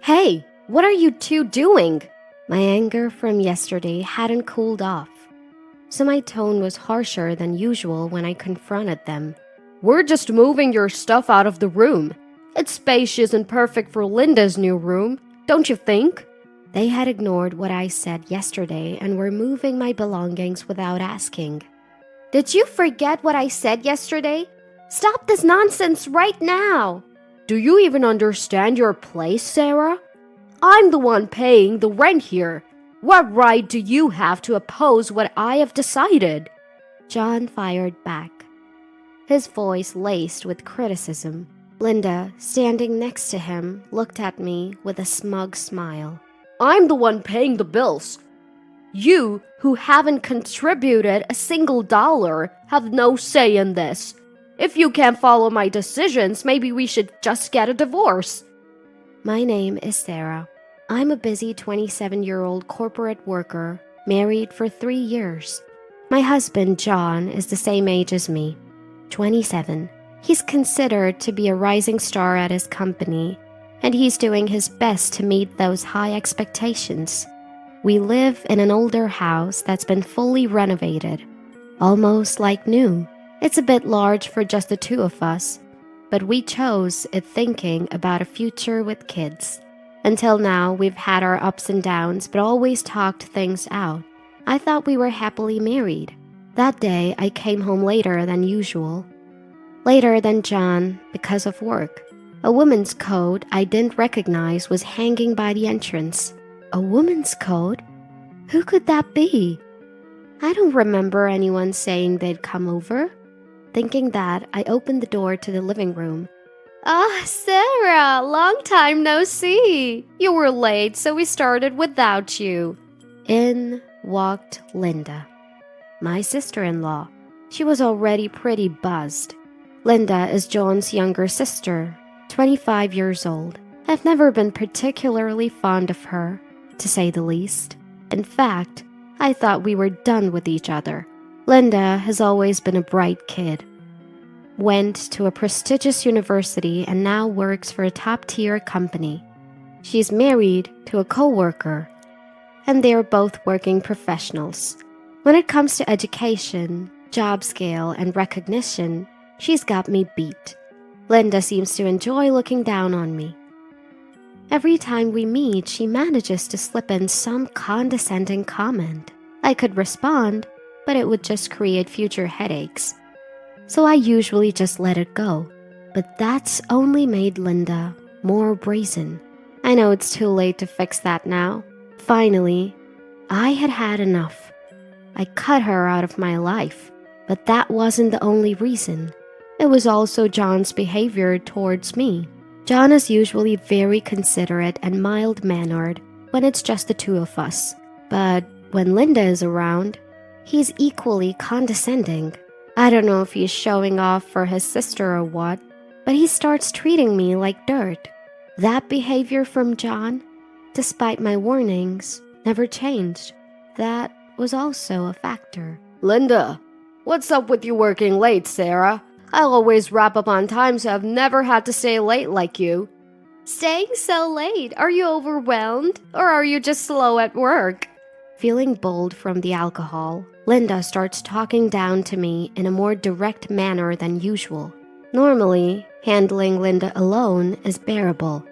Hey, what are you two doing? My anger from yesterday hadn't cooled off, so my tone was harsher than usual when I confronted them. We're just moving your stuff out of the room. It's spacious and perfect for Linda's new room, don't you think? They had ignored what I said yesterday and were moving my belongings without asking. Did you forget what I said yesterday? Stop this nonsense right now! Do you even understand your place, Sarah? I'm the one paying the rent here. What right do you have to oppose what I have decided? John fired back, his voice laced with criticism. Linda, standing next to him, looked at me with a smug smile. I'm the one paying the bills. You, who haven't contributed a single dollar, have no say in this. If you can't follow my decisions, maybe we should just get a divorce. My name is Sarah. I'm a busy 27-year-old corporate worker, married for 3 years. My husband, John, is the same age as me, 27. He's considered to be a rising star at his company, and he's doing his best to meet those high expectations. We live in an older house that's been fully renovated, almost like new. It's a bit large for just the two of us, but we chose it thinking about a future with kids. Until now, we've had our ups and downs, but always talked things out. I thought we were happily married. That day, I came home later than usual. Later than John because of work. A woman's coat I didn't recognize was hanging by the entrance. A woman's coat? Who could that be? I don't remember anyone saying they'd come over. Thinking that, I opened the door to the living room. Sarah, long time no see. You were late, so we started without you. In walked Linda, my sister-in-law. She was already pretty buzzed. Linda is John's younger sister, 25 years old. I've never been particularly fond of her, to say the least. In fact, I thought we were done with each other. Linda has always been a bright kid. Went to a prestigious university and now works for a top-tier company. She's married to a co-worker, and they are both working professionals. When it comes to education, job scale, and recognition, she's got me beat. Linda seems to enjoy looking down on me. Every time we meet, she manages to slip in some condescending comment. I could respond, but it would just create future headaches. So I usually just let it go. But that's only made Linda more brazen. I know it's too late to fix that now. Finally, I had had enough. I cut her out of my life, but that wasn't the only reason. It was also John's behavior towards me. John is usually very considerate and mild-mannered when it's just the two of us. But when Linda is around, he's equally condescending. I don't know if he's showing off for his sister or what, but he starts treating me like dirt. That behavior from John, despite my warnings, never changed. That was also a factor. Linda, what's up with you working late, Sarah? I'll always wrap up on time, so I've never had to stay late like you. Staying so late? Are you overwhelmed? Or are you just slow at work? Feeling bold from the alcohol, Linda starts talking down to me in a more direct manner than usual. Normally, handling Linda alone is bearable.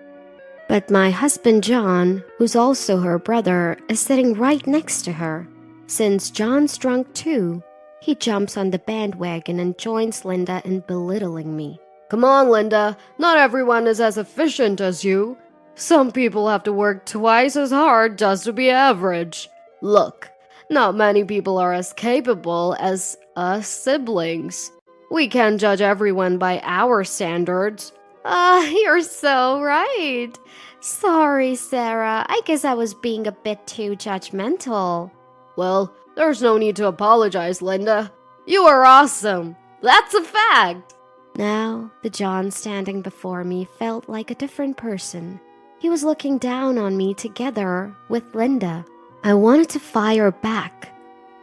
But my husband John, who's also her brother, is sitting right next to her. Since John's drunk too, he jumps on the bandwagon and joins Linda in belittling me. Come on, Linda, not everyone is as efficient as you. Some people have to work twice as hard just to be average. Look, not many people are as capable as us siblings. We can't judge everyone by our standards. You're so right. Sorry, Sarah. I guess I was being a bit too judgmental. Well, there's no need to apologize, Linda. You are awesome. That's a fact. Now, the John standing before me felt like a different person. He was looking down on me together with Linda. I wanted to fire back,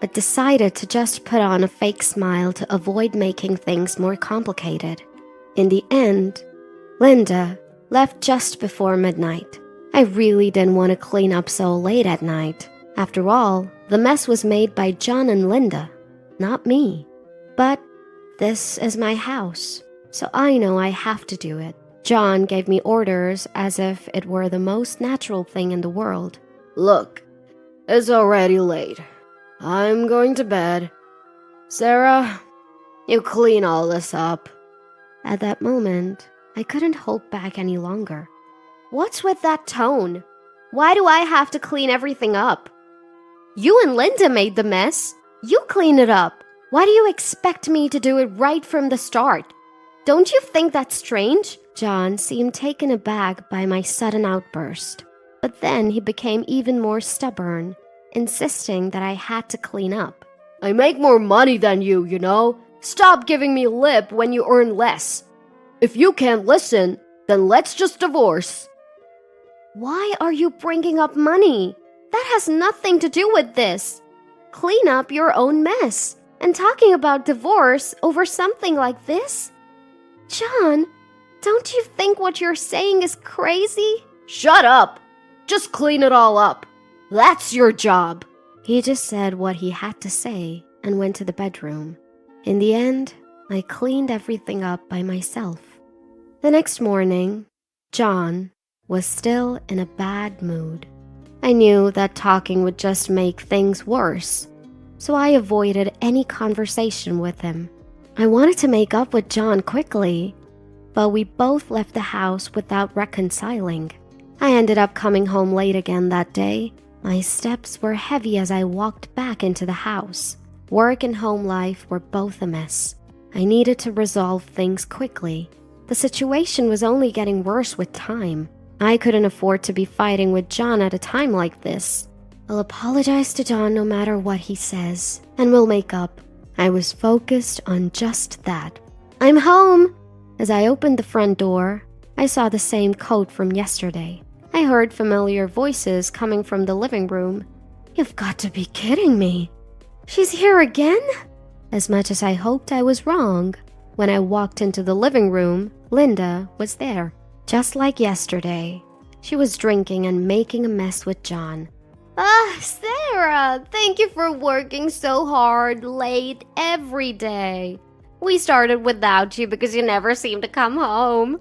but decided to just put on a fake smile to avoid making things more complicated. In the end, Linda left just before midnight. I really didn't want to clean up so late at night. After all, the mess was made by John and Linda, not me. But this is my house, so I know I have to do it. John gave me orders as if it were the most natural thing in the world. Look, it's already late. I'm going to bed. Sarah, you clean all this up. At that moment, I couldn't hold back any longer. What's with that tone? Why do I have to clean everything up? You and Linda made the mess. You clean it up. Why do you expect me to do it right from the start? Don't you think that's strange? John seemed taken aback by my sudden outburst. But then he became even more stubborn, insisting that I had to clean up. I make more money than you, you know. Stop giving me lip when you earn less. If you can't listen, then let's just divorce. Why are you bringing up money? That has nothing to do with this. Clean up your own mess. And talking about divorce over something like this? John, don't you think what you're saying is crazy? Shut up! Just clean it all up. That's your job. He just said what he had to say and went to the bedroom. In the end, I cleaned everything up by myself. The next morning, John was still in a bad mood. I knew that talking would just make things worse, so I avoided any conversation with him. I wanted to make up with John quickly, but we both left the house without reconciling. I ended up coming home late again that day. My steps were heavy as I walked back into the house. Work and home life were both a mess. I needed to resolve things quickly. The situation was only getting worse with time. I couldn't afford to be fighting with John at a time like this. I'll apologize to John no matter what he says, and we'll make up. I was focused on just that. I'm home! As I opened the front door, I saw the same coat from yesterday. I heard familiar voices coming from the living room. You've got to be kidding me. She's here again? As much as I hoped I was wrong, when I walked into the living room, Linda was there. Just like yesterday, she was drinking and making a mess with John. Sarah, thank you for working so hard, late, every day. We started without you because you never seemed to come home.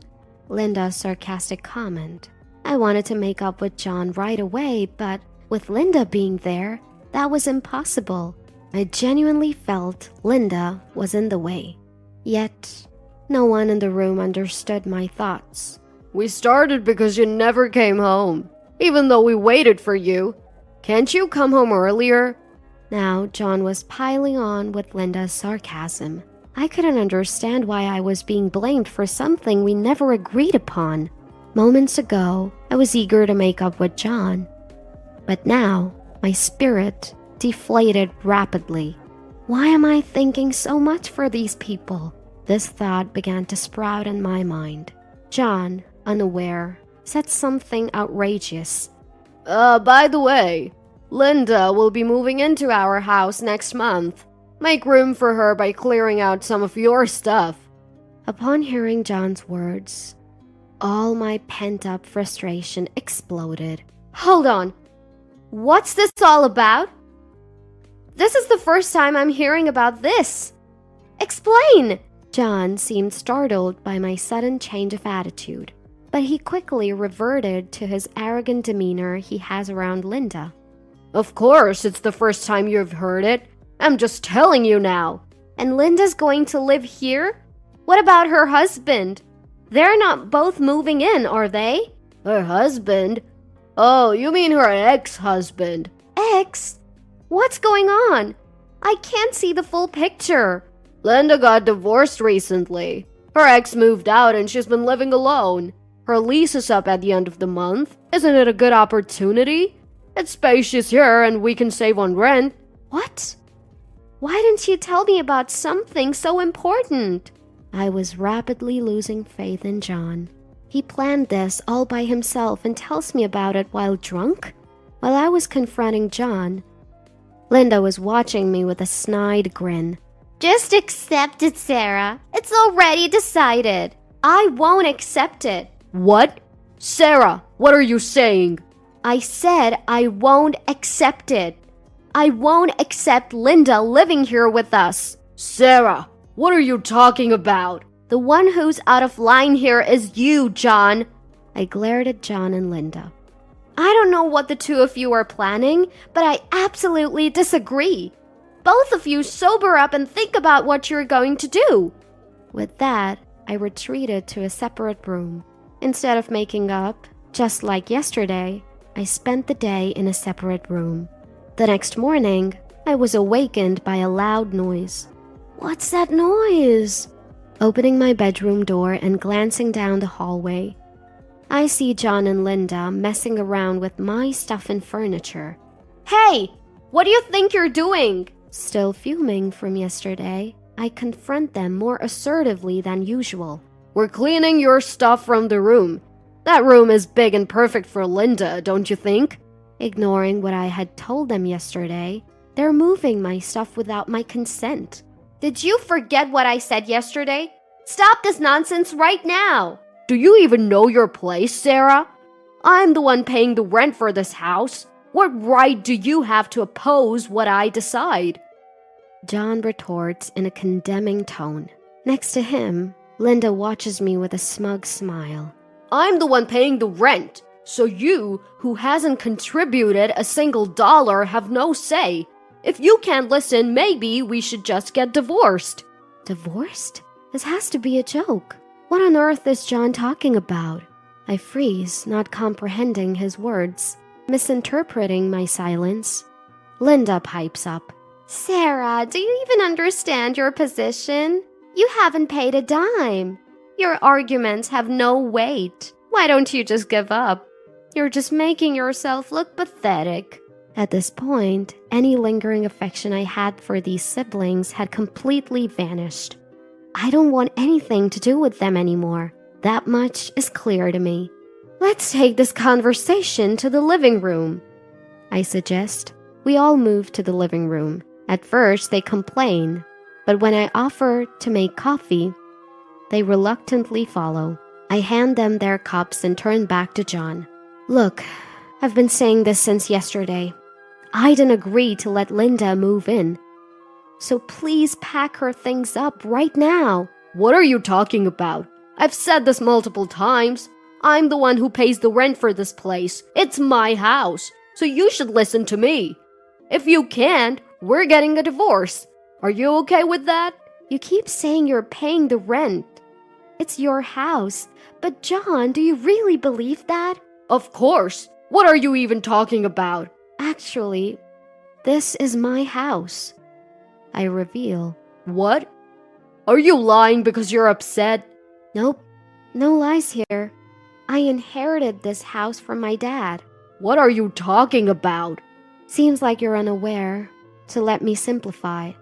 Linda's sarcastic comment. I wanted to make up with John right away, but with Linda being there, that was impossible. I genuinely felt Linda was in the way. Yet, no one in the room understood my thoughts. We started because you never came home, even though we waited for you. Can't you come home earlier? Now, John was piling on with Linda's sarcasm. I couldn't understand why I was being blamed for something we never agreed upon. Moments ago, I was eager to make up with John. But now, my spirit deflated rapidly. Why am I thinking so much for these people? This thought began to sprout in my mind. John, unaware, said something outrageous. By the way, Linda will be moving into our house next month. Make room for her by clearing out some of your stuff. Upon hearing John's words, all my pent-up frustration exploded. Hold on. What's this all about? This is the first time I'm hearing about this. Explain! John seemed startled by my sudden change of attitude, but he quickly reverted to his arrogant demeanor he has around Linda. Of course, it's the first time you've heard it. I'm just telling you now. And Linda's going to live here? What about her husband? They're not both moving in, are they? Her husband? Oh, you mean her ex-husband. Ex? What's going on? I can't see the full picture. Linda got divorced recently. Her ex moved out and she's been living alone. Her lease is up at the end of the month. Isn't it a good opportunity? It's spacious here and we can save on rent. What? Why didn't you tell me about something so important? I was rapidly losing faith in John. He planned this all by himself and tells me about it while drunk? While I was confronting John, Linda was watching me with a snide grin. Just accept it, Sarah. It's already decided. I won't accept it. What? Sarah, what are you saying? I said I won't accept it. I won't accept Linda living here with us. Sarah, what are you talking about? The one who's out of line here is you, John. I glared at John and Linda. I don't know what the two of you are planning, but I absolutely disagree. Both of you sober up and think about what you're going to do. With that, I retreated to a separate room. Instead of making up, just like yesterday, I spent the day in a separate room. The next morning, I was awakened by a loud noise. What's that noise? Opening my bedroom door and glancing down the hallway, I see John and Linda messing around with my stuff and furniture. Hey, what do you think you're doing? Still fuming from yesterday, I confront them more assertively than usual. We're cleaning your stuff from the room. That room is big and perfect for Linda, don't you think? Ignoring what I had told them yesterday, they're moving my stuff without my consent. Did you forget what I said yesterday? Stop this nonsense right now! Do you even know your place, Sarah? I'm the one paying the rent for this house. What right do you have to oppose what I decide? John retorts in a condemning tone. Next to him, Linda watches me with a smug smile. I'm the one paying the rent, so you, who hasn't contributed a single dollar, have no say. If you can't listen, maybe we should just get divorced. Divorced? This has to be a joke. What on earth is John talking about? I freeze, not comprehending his words, misinterpreting my silence. Linda pipes up. Sarah, do you even understand your position? You haven't paid a dime. Your arguments have no weight. Why don't you just give up? You're just making yourself look pathetic. At this point, any lingering affection I had for these siblings had completely vanished. I don't want anything to do with them anymore. That much is clear to me. Let's take this conversation to the living room, I suggest. We all move to the living room. At first, they complain, but when I offer to make coffee, they reluctantly follow. I hand them their cups and turn back to John. Look, I've been saying this since yesterday. I didn't agree to let Linda move in. So please pack her things up right now. What are you talking about? I've said this multiple times. I'm the one who pays the rent for this place. It's my house, so you should listen to me. If you can't, we're getting a divorce. Are you okay with that? You keep saying you're paying the rent. It's your house. But John, do you really believe that? Of course. What are you even talking about? Actually, this is my house. I reveal. What? Are you lying because you're upset? Nope, no lies here. I inherited this house from my dad. What are you talking about? Seems like you're unaware, so let me simplify.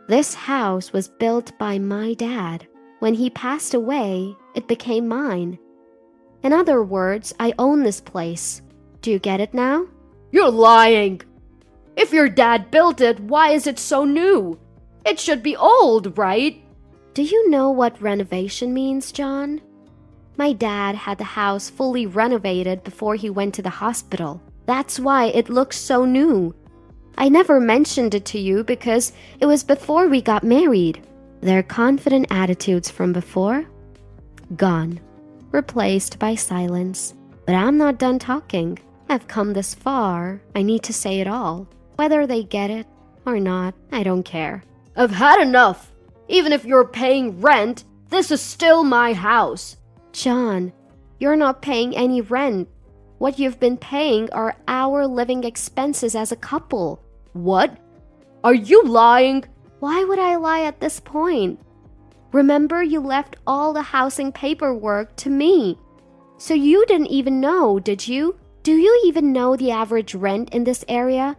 This house was built by my dad. When he passed away, it became mine. In other words, I own this place. Do you get it now? You're lying. If your dad built it, why is it so new? It should be old, right? Do you know what renovation means, John? My dad had the house fully renovated before he went to the hospital. That's why it looks so new. I never mentioned it to you because it was before we got married. Their confident attitudes from before? Gone. Replaced by silence. But I'm not done talking. I've come this far. I need to say it all. Whether they get it or not, I don't care. I've had enough. Even if you're paying rent, this is still my house. John, you're not paying any rent. What you've been paying are our living expenses as a couple. What? Are you lying? Why would I lie at this point? Remember, you left all the housing paperwork to me. So you didn't even know, did you? Do you even know the average rent in this area?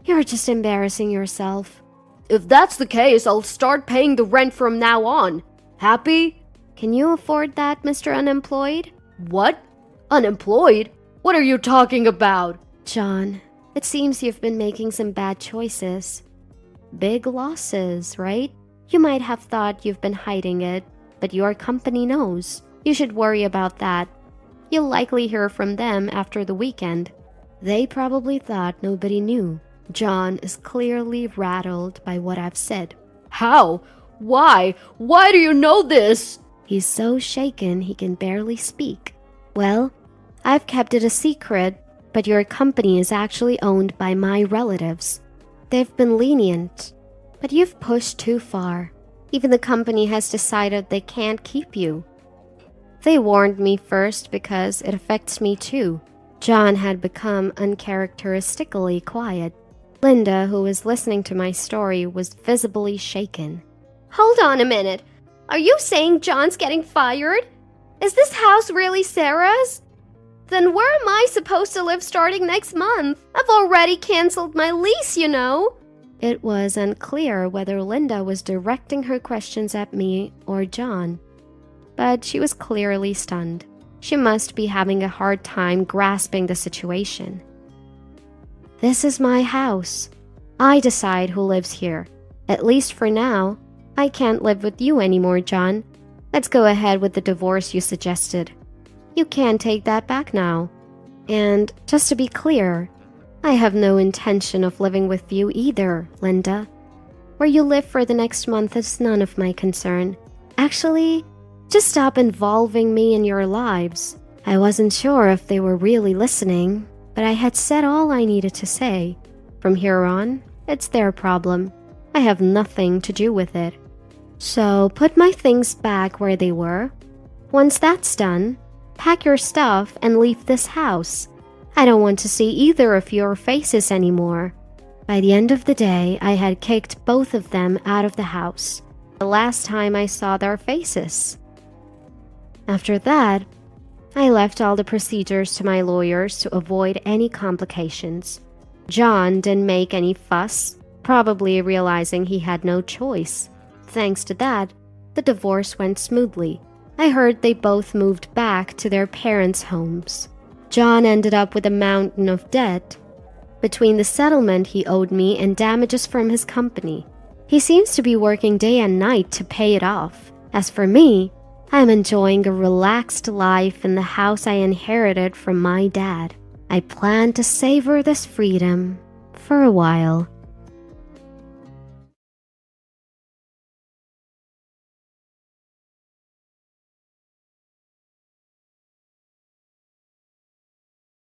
You're just embarrassing yourself. If that's the case, I'll start paying the rent from now on. Happy? Can you afford that, Mr. Unemployed? What? Unemployed? What are you talking about? John, it seems you've been making some bad choices. Big losses, right? You might have thought you've been hiding it, but your company knows. You should worry about that. You'll likely hear from them after the weekend. They probably thought nobody knew. John is clearly rattled by what I've said. How? Why? Why do you know this? He's so shaken he can barely speak. Well, I've kept it a secret, but your company is actually owned by my relatives. They've been lenient, but you've pushed too far. Even the company has decided they can't keep you. They warned me first because it affects me too. John had become uncharacteristically quiet. Linda, who was listening to my story, was visibly shaken. Hold on a minute. Are you saying John's getting fired? Is this house really Sarah's? Then where am I supposed to live starting next month? I've already canceled my lease, you know. It was unclear whether Linda was directing her questions at me or John, but she was clearly stunned. She must be having a hard time grasping the situation. This is my house. I decide who lives here. At least for now. I can't live with you anymore, John. Let's go ahead with the divorce you suggested. You can't take that back now. And just to be clear, I have no intention of living with you either, Linda. Where you live for the next month is none of my concern. Actually, just stop involving me in your lives. I wasn't sure if they were really listening, but I had said all I needed to say. From here on, it's their problem. I have nothing to do with it. So put my things back where they were. Once that's done, pack your stuff and leave this house. I don't want to see either of your faces anymore. By the end of the day, I had kicked both of them out of the house. The last time I saw their faces. After that, I left all the procedures to my lawyers to avoid any complications. John didn't make any fuss, probably realizing he had no choice. Thanks to that, the divorce went smoothly. I heard they both moved back to their parents' homes. John ended up with a mountain of debt. Between the settlement he owed me and damages from his company, he seems to be working day and night to pay it off. As for me, I am enjoying a relaxed life in the house I inherited from my dad. I plan to savor this freedom for a while.